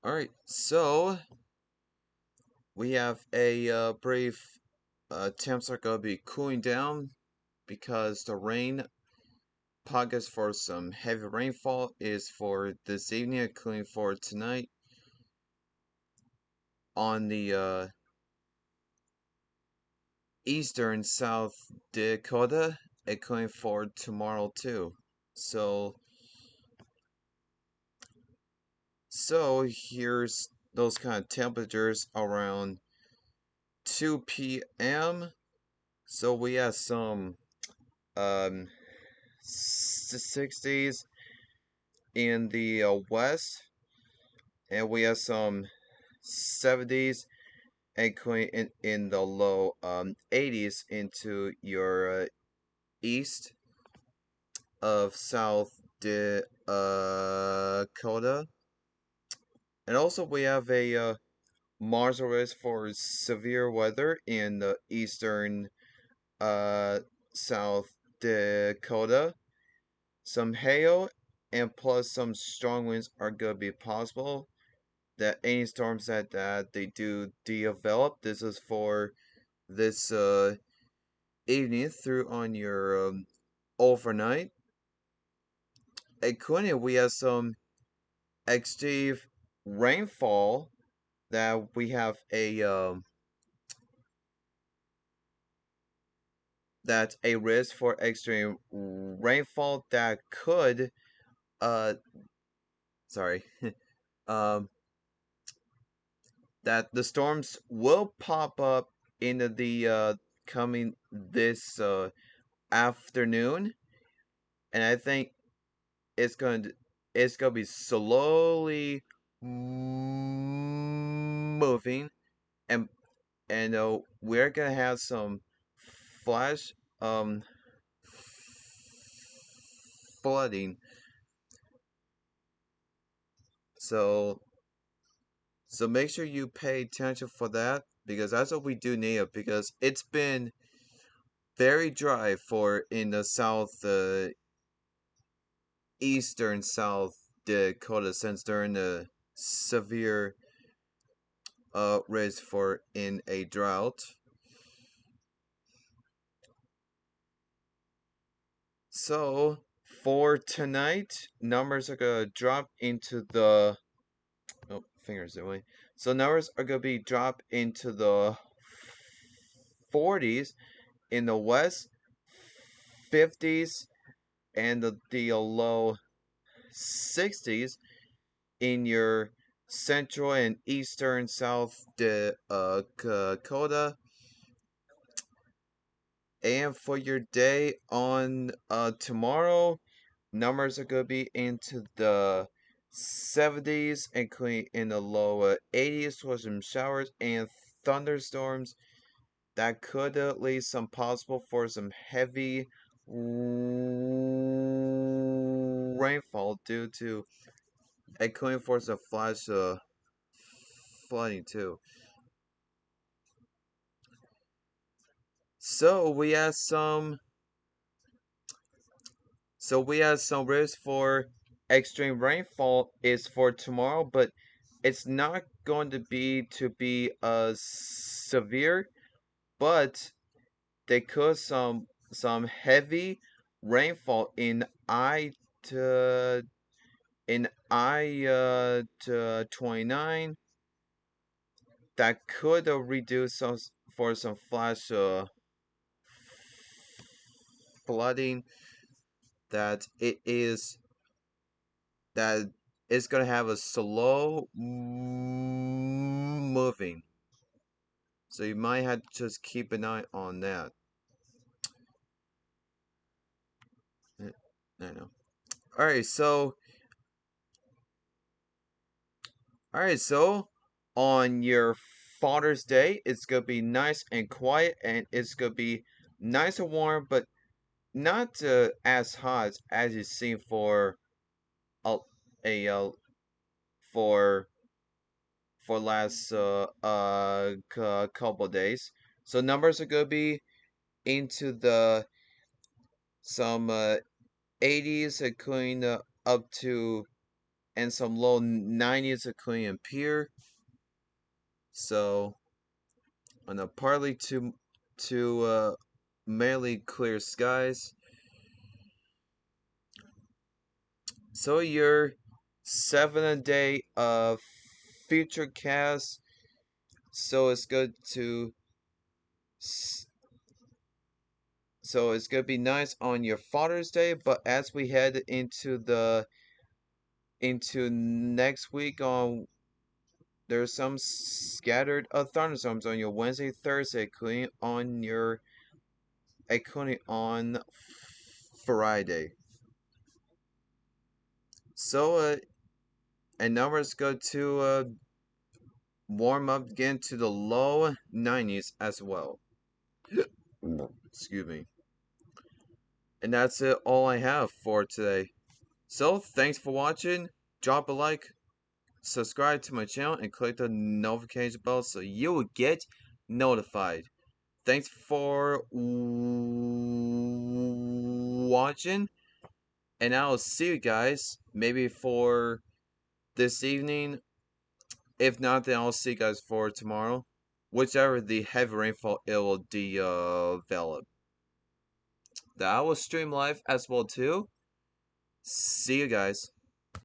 Alright, so we have a brief temps are gonna be cooling down because the rain podcast for some heavy rainfall is for this evening, cooling for tonight on the eastern South Dakota, and cooling for tomorrow too. So so here's those kind of temperatures around 2 p.m. So we have some um 60s in the west, and we have some 70s and going in the low 80s into your east of South Dakota. And also we have a Mars risk for severe weather in the eastern uh, South Dakota. Some hail and plus some strong winds are going to be possible. That any storms that they do develop, this is for this evening through on your overnight. At Quinny, we have some extreme rainfall that we have a that's a risk for extreme rainfall that could uh sorry um that the storms will pop up into the coming this afternoon, and I think it's going to it's going to be slowly moving, and we're going to have some flash um flooding. So make sure you pay attention for that, because that's what we do need it, because it's been very dry for in the south eastern South Dakota since during the severe risk for in a drought. So for tonight, numbers are gonna drop into the fingers away. So numbers are gonna be dropped into the 40s in the west, 50s, and the low 60s in your central and eastern South Dakota. And for your day on tomorrow, numbers are going to be into the 70s, including in the lower 80s for some showers and thunderstorms that could lead some possible for some heavy rainfall due to including for some flash flooding too. So we have some risk for extreme rainfall is for tomorrow, but it's not going to be severe, but they could some heavy rainfall to in I to 29 that could reduce some for some flash flooding, that it is that it's gonna have a slow moving. So you might have to just keep an eye on that. I know. Alright, so on your Father's Day, it's gonna be nice and quiet, and it's gonna be nice and warm, but not as hot as you see for a, a for last couple days. So numbers are gonna be into the some 80s, including up to and some low 90s including in Pier. So on a partly to mainly clear skies. So your 7 a day of future cast. So it's good to so it's gonna be nice on your Father's Day, but as we head into next week on there's some scattered thunderstorms on your Wednesday, Thursday, including on Friday. So and numbers go to warm up again to the low 90s as well. Excuse me. And that's it all I have for today. So thanks for watching. Drop a like, subscribe to my channel, and click the notification bell so you will get notified. Thanks for watching, and I'll see you guys maybe for this evening. If not, then I'll see you guys for tomorrow. Whichever the heavy rainfall it will develop. That will stream live as well too. See you guys.